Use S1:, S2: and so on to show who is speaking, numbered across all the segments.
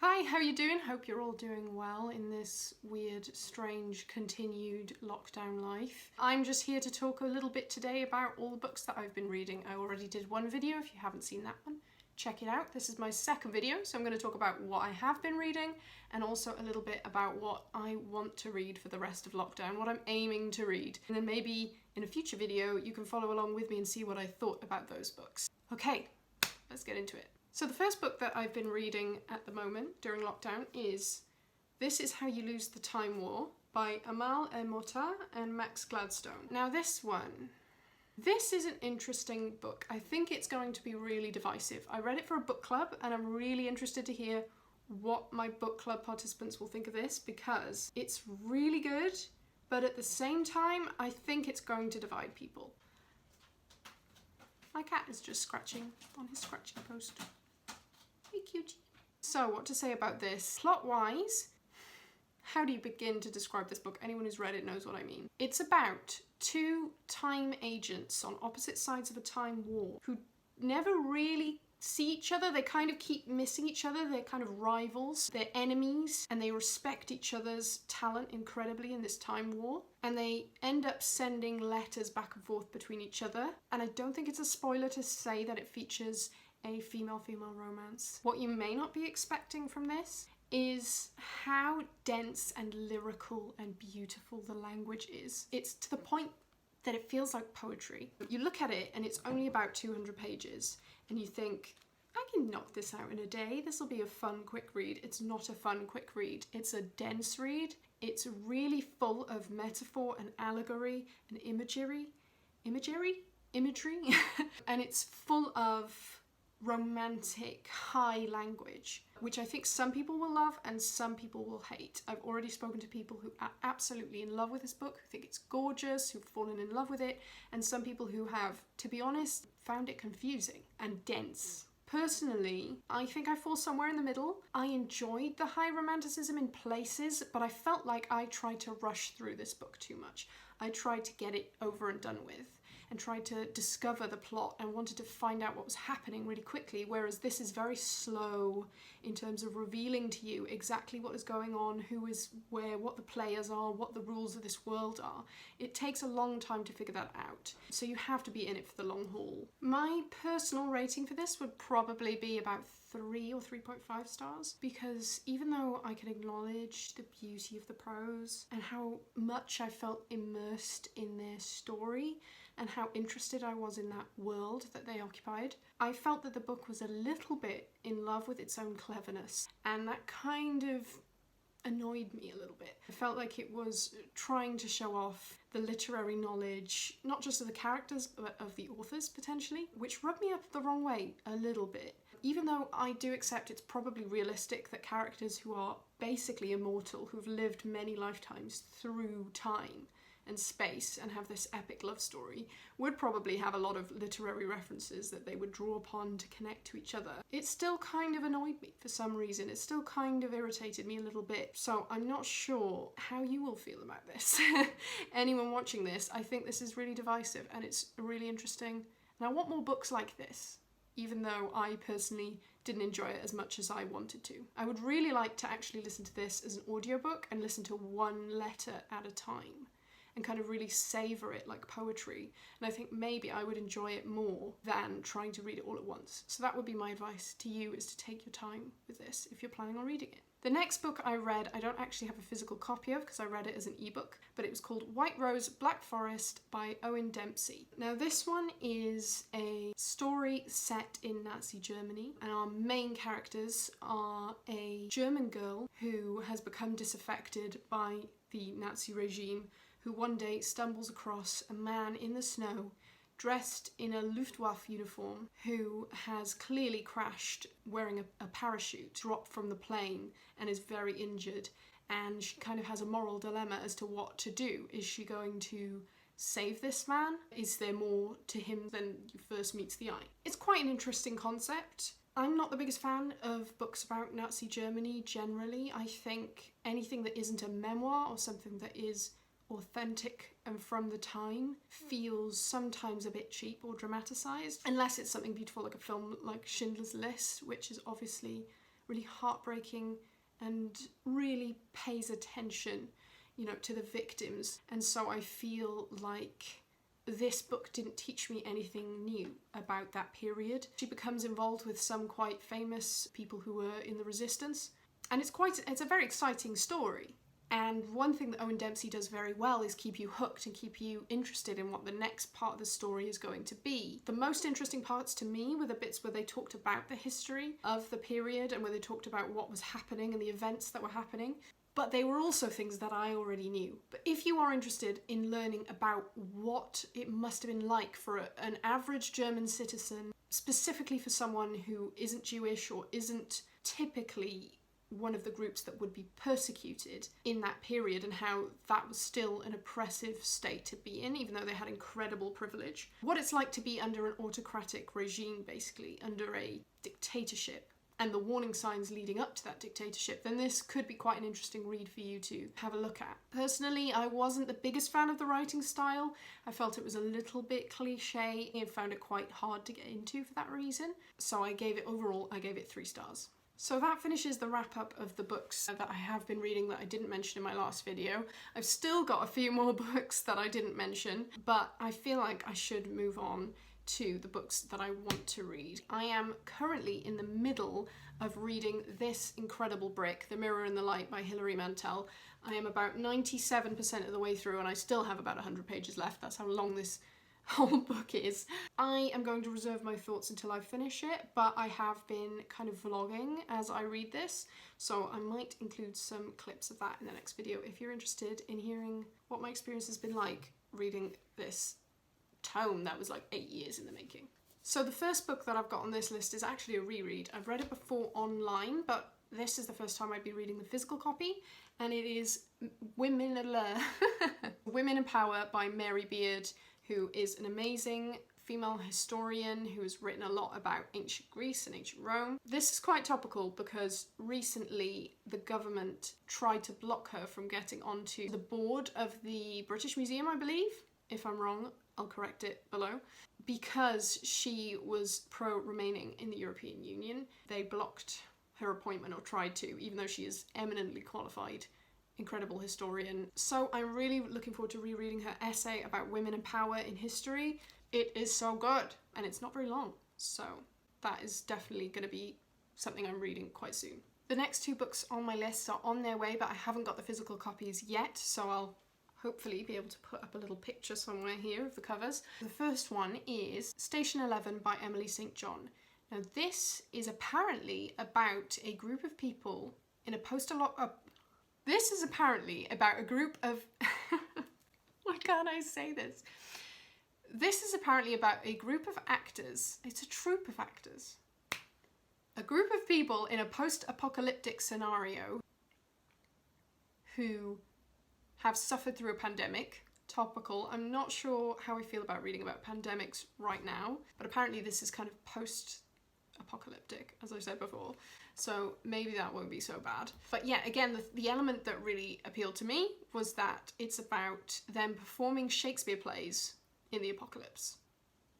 S1: Hi, how are you doing? Hope you're all doing well in this weird, strange, continued lockdown life. I'm just here to talk a little bit today about all the books that I've been reading. I already did one video. If you haven't seen that one, check it out. This is my second video, so I'm going to talk about what I have been reading and also a little bit about what I want to read for the rest of lockdown, what I'm aiming to read. And then maybe in a future video you can follow along with me and see what I thought about those books. Okay, let's get into it. So the first book that I've been reading at the moment during lockdown is This Is How You Lose the Time War by Amal, El-Mohtar and Max Gladstone. Now this is an interesting book. I think it's going to be really divisive. I read it for a book club and I'm really interested to hear what my book club participants will think of this because it's really good, but at the same time I think it's going to divide people. My cat is just scratching on his scratching post. Hey cutie. So what to say about this? Plot-wise, how do you begin to describe this book? Anyone who's read it knows what I mean. It's about two time agents on opposite sides of a time war who never really see each other. They kind of keep missing each other. They're kind of rivals. They're enemies and they respect each other's talent incredibly in this time war. And they end up sending letters back and forth between each other. And I don't think it's a spoiler to say that it features a female-female romance. What you may not be expecting from this is how dense and lyrical and beautiful the language is. It's to the point that it feels like poetry. You look at it and it's only about 200 pages and you think, I can knock this out in a day. This will be a fun, quick read. It's not a fun, quick read. It's a dense read. It's really full of metaphor and allegory and imagery, and it's full of romantic, high language, which I think some people will love and some people will hate. I've already spoken to people who are absolutely in love with this book, who think it's gorgeous, who've fallen in love with it, and some people who have, to be honest, found it confusing and dense. Personally, I think I fall somewhere in the middle. I enjoyed the high romanticism in places, but I felt like I tried to rush through this book too much. I tried to get it over and done with and tried to discover the plot and wanted to find out what was happening really quickly, whereas this is very slow in terms of revealing to you exactly what is going on, who is where, what the players are, what the rules of this world are. It takes a long time to figure that out, so you have to be in it for the long haul. My personal rating for this would probably be about 3 or 3.5 stars, because even though I can acknowledge the beauty of the prose and how much I felt immersed in their story and how interested I was in that world that they occupied, I felt that the book was a little bit in love with its own cleverness, and that kind of annoyed me a little bit. I felt like it was trying to show off the literary knowledge, not just of the characters, but of the authors potentially, which rubbed me up the wrong way a little bit. Even though I do accept it's probably realistic that characters who are basically immortal, who've lived many lifetimes through time and space and have this epic love story, would probably have a lot of literary references that they would draw upon to connect to each other. It still kind of annoyed me for some reason. It still kind of irritated me a little bit. So I'm not sure how you will feel about this. Anyone watching this, I think this is really divisive and it's really interesting. And I want more books like this, even though I personally didn't enjoy it as much as I wanted to. I would really like to actually listen to this as an audiobook and listen to one letter at a time and kind of really savour it like poetry. And I think maybe I would enjoy it more than trying to read it all at once. So that would be my advice to you, is to take your time with this if you're planning on reading it. The next book I read, I don't actually have a physical copy of because I read it as an ebook, but it was called White Rose, Black Forest by Owen Dempsey. Now this one is a story set in Nazi Germany, and our main characters are a German girl who has become disaffected by the Nazi regime, who one day stumbles across a man in the snow dressed in a Luftwaffe uniform who has clearly crashed wearing a parachute, dropped from the plane and is very injured, and she kind of has a moral dilemma as to what to do. Is she going to save this man? Is there more to him than first meets the eye? It's quite an interesting concept. I'm not the biggest fan of books about Nazi Germany generally. I think anything that isn't a memoir or something that is authentic and from the time feels sometimes a bit cheap or dramatised, unless it's something beautiful like a film like Schindler's List, which is obviously really heartbreaking and really pays attention, you know, to the victims. And so I feel like this book didn't teach me anything new about that period. She becomes involved with some quite famous people who were in the resistance, and it's a very exciting story. And one thing that Owen Dempsey does very well is keep you hooked and keep you interested in what the next part of the story is going to be. The most interesting parts to me were the bits where they talked about the history of the period and where they talked about what was happening and the events that were happening. But they were also things that I already knew. But if you are interested in learning about what it must have been like for an average German citizen, specifically for someone who isn't Jewish or isn't typically one of the groups that would be persecuted in that period, and how that was still an oppressive state to be in, even though they had incredible privilege. What it's like to be under an autocratic regime, basically, under a dictatorship, and the warning signs leading up to that dictatorship, then this could be quite an interesting read for you to have a look at. Personally, I wasn't the biggest fan of the writing style. I felt it was a little bit cliche and found it quite hard to get into for that reason. So I gave it 3 stars. So that finishes the wrap up of the books that I have been reading that I didn't mention in my last video. I've still got a few more books that I didn't mention, but I feel like I should move on to the books that I want to read. I am currently in the middle of reading this incredible brick, The Mirror and the Light by Hilary Mantel. I am about 97% of the way through and I still have about 100 pages left. That's how long this whole book is. I am going to reserve my thoughts until I finish it, but I have been kind of vlogging as I read this, so I might include some clips of that in the next video if you're interested in hearing what my experience has been like reading this tome that was like 8 years in the making. So the first book that I've got on this list is actually a reread. I've read it before online, but this is the first time I'd be reading the physical copy, and it is Women in Power by Mary Beard, who is an amazing female historian who has written a lot about ancient Greece and ancient Rome. This is quite topical because recently the government tried to block her from getting onto the board of the British Museum, I believe. If I'm wrong, I'll correct it below. Because she was pro-remaining in the European Union, they blocked her appointment, or tried to, even though she is eminently qualified. Incredible historian. So I'm really looking forward to rereading her essay about women in power in history. It is so good, and it's not very long, so that is definitely going to be something I'm reading quite soon. The next 2 books on my list are on their way, but I haven't got the physical copies yet, so I'll hopefully be able to put up a little picture somewhere here of the covers. The first one is Station 11 by Emily St. John. Now this is apparently about a group of people in a This is apparently about a group of... Why can't I say this? This is apparently about a group of actors. It's a troupe of actors. A group of people in a post-apocalyptic scenario who have suffered through a pandemic. Topical. I'm not sure how I feel about reading about pandemics right now, but apparently this is kind of post-apocalyptic, as I said before. So maybe that won't be so bad. But yeah, again, the element that really appealed to me was that it's about them performing Shakespeare plays in the apocalypse.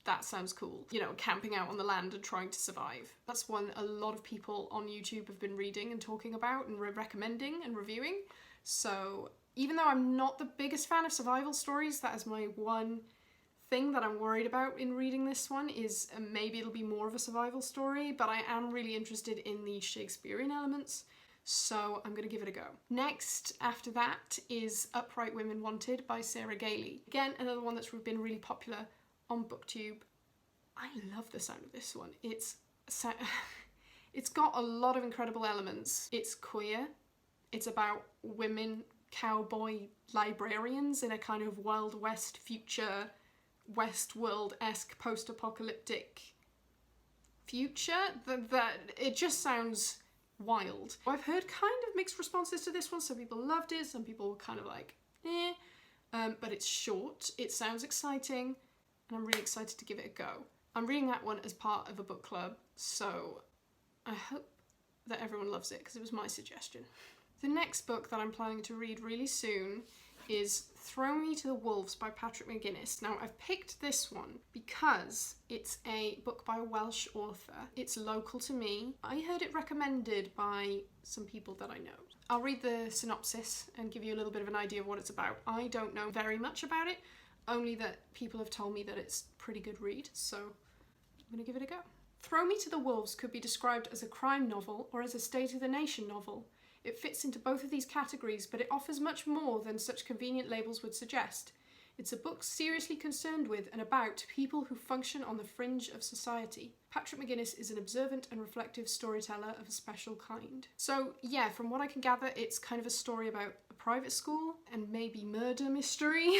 S1: That sounds cool. You know, camping out on the land and trying to survive. That's one a lot of people on YouTube have been reading and talking about and recommending and reviewing. So even though I'm not the biggest fan of survival stories, that is my one thing that I'm worried about in reading this one, is maybe it'll be more of a survival story, but I am really interested in the Shakespearean elements, so I'm gonna give it a go. Next, after that, is Upright Women Wanted by Sarah Gailey. Again, another one that's been really popular on BookTube. I love the sound of this one. It's got a lot of incredible elements. It's queer. It's about women cowboy librarians in a kind of Wild West future, Westworld-esque post-apocalyptic future. That it just sounds wild. I've heard kind of mixed responses to this one. Some people loved it, some people were kind of like, eh. But it's short, it sounds exciting, and I'm really excited to give it a go. I'm reading that one as part of a book club, so I hope that everyone loves it, because it was my suggestion. The next book that I'm planning to read really soon is Throw Me to the Wolves by Patrick McGuinness. Now, I've picked this one because it's a book by a Welsh author. It's local to me. I heard it recommended by some people that I know. I'll read the synopsis and give you a little bit of an idea of what it's about. I don't know very much about it, only that people have told me that it's a pretty good read, so I'm gonna give it a go. Throw Me to the Wolves could be described as a crime novel or as a State of the Nation novel. It fits into both of these categories, but it offers much more than such convenient labels would suggest. It's a book seriously concerned with and about people who function on the fringe of society. Patrick McGuinness is an observant and reflective storyteller of a special kind. So yeah, from what I can gather, it's kind of a story about a private school and maybe murder mystery.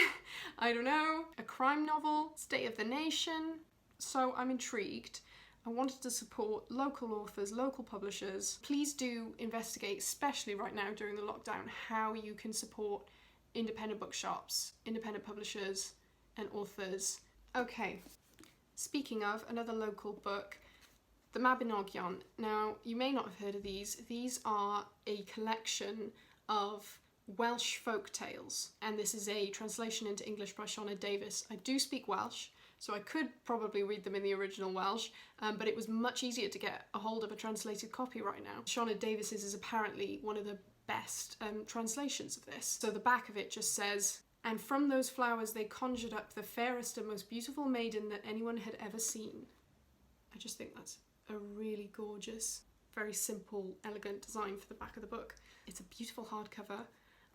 S1: I don't know. A crime novel, State of the Nation. So I'm intrigued. I wanted to support local authors, local publishers. Please do investigate, especially right now during the lockdown, how you can support independent bookshops, independent publishers, and authors. Okay, speaking of another local book, the Mabinogion. Now, you may not have heard of these. These are a collection of Welsh folk tales, and this is a translation into English by Sioned Davies. I do speak Welsh, so I could probably read them in the original Welsh, but it was much easier to get a hold of a translated copy right now. Sioned Davies is apparently one of the best translations of this. So the back of it just says, "And from those flowers they conjured up the fairest and most beautiful maiden that anyone had ever seen." I just think that's a really gorgeous, very simple, elegant design for the back of the book. It's a beautiful hardcover.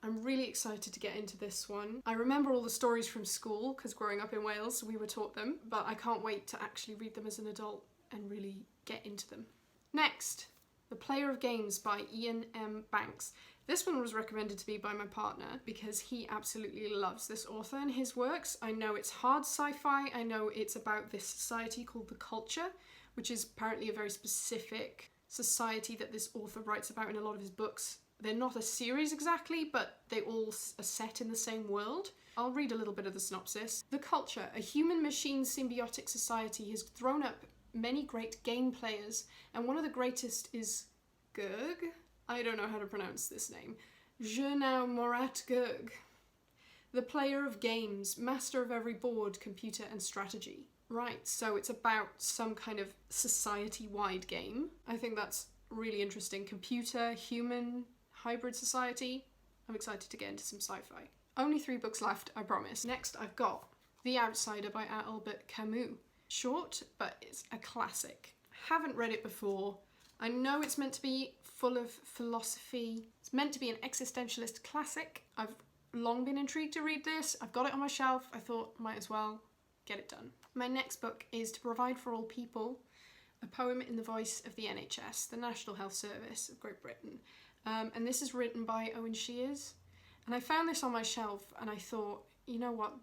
S1: I'm really excited to get into this one. I remember all the stories from school, because growing up in Wales we were taught them, but I can't wait to actually read them as an adult and really get into them. Next, The Player of Games by Ian M. Banks. This one was recommended to me by my partner because he absolutely loves this author and his works. I know it's hard sci-fi, I know it's about this society called the Culture, which is apparently a very specific society that this author writes about in a lot of his books. They're not a series exactly, but they all are set in the same world. I'll read a little bit of the synopsis. The Culture, a human-machine symbiotic society, has thrown up many great game players, and one of the greatest is Gurg. I don't know how to pronounce this name. Jurnau Morat Gurg. The player of games, master of every board, computer and strategy. Right, so it's about some kind of society-wide game. I think that's really interesting. Computer, human, hybrid society. I'm excited to get into some sci-fi. Only 3 books left, I promise. Next, I've got The Outsider by Albert Camus. Short, but it's a classic. Haven't read it before. I know it's meant to be full of philosophy. It's meant to be an existentialist classic. I've long been intrigued to read this. I've got it on my shelf. I thought, might as well get it done. My next book is To Provide for All People, a poem in the voice of the NHS, the National Health Service of Great Britain. And this is written by Owen. And I found this on my shelf and I thought, you know what,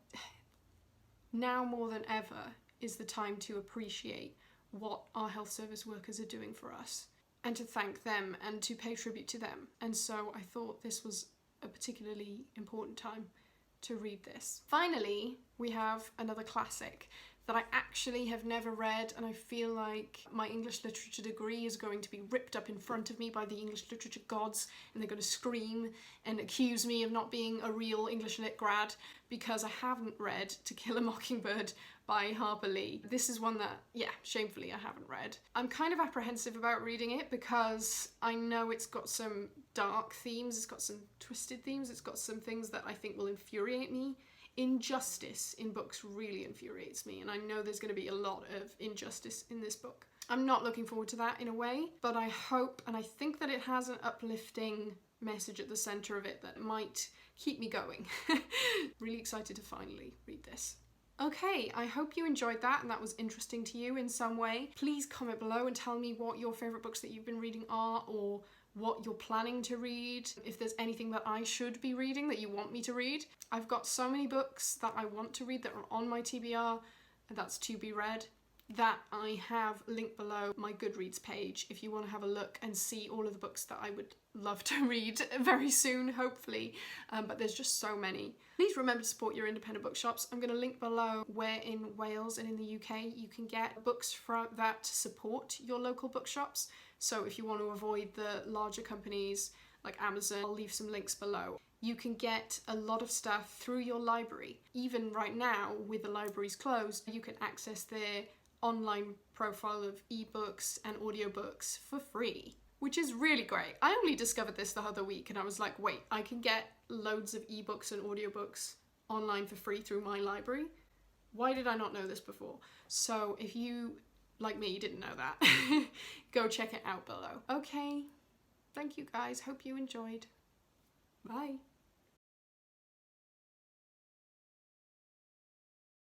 S1: now more than ever is the time to appreciate what our health service workers are doing for us and to thank them and to pay tribute to them. And so I thought this was a particularly important time to read this. Finally, we have another classic that I actually have never read, and I feel like my English literature degree is going to be ripped up in front of me by the English literature gods, and they're going to scream and accuse me of not being a real English lit grad because I haven't read To Kill a Mockingbird by Harper Lee. This is one that, yeah, shamefully I haven't read. I'm kind of apprehensive about reading it because I know it's got some dark themes, it's got some twisted themes, it's got some things that I think will infuriate me. Injustice in books really infuriates me, and I know there's going to be a lot of injustice in this book. I'm not looking forward to that in a way, but I hope and I think that it has an uplifting message at the centre of it that might keep me going. Really excited to finally read this. Okay, I hope you enjoyed that and that was interesting to you in some way. Please comment below and tell me what your favourite books that you've been reading are, or what you're planning to read, if there's anything that I should be reading that you want me to read. I've got so many books that I want to read that are on my TBR, and that's to be read, that I have linked below my Goodreads page if you want to have a look and see all of the books that I would love to read very soon, hopefully, but there's just so many. Please remember to support your independent bookshops. I'm going to link below where in Wales and in the UK you can get books from that support your local bookshops. So if you want to avoid the larger companies, like Amazon. I'll leave some links below. You can get a lot of stuff through your library. Even right now, with the libraries closed, you can access their online profile of ebooks and audiobooks for free, which is really great. I only discovered this the other week and I was like, wait, I can get loads of ebooks and audiobooks online for free through my library? Why did I not know this before? So if you, like me, didn't know that, go check it out below. Okay, thank you guys. Hope you enjoyed. Bye.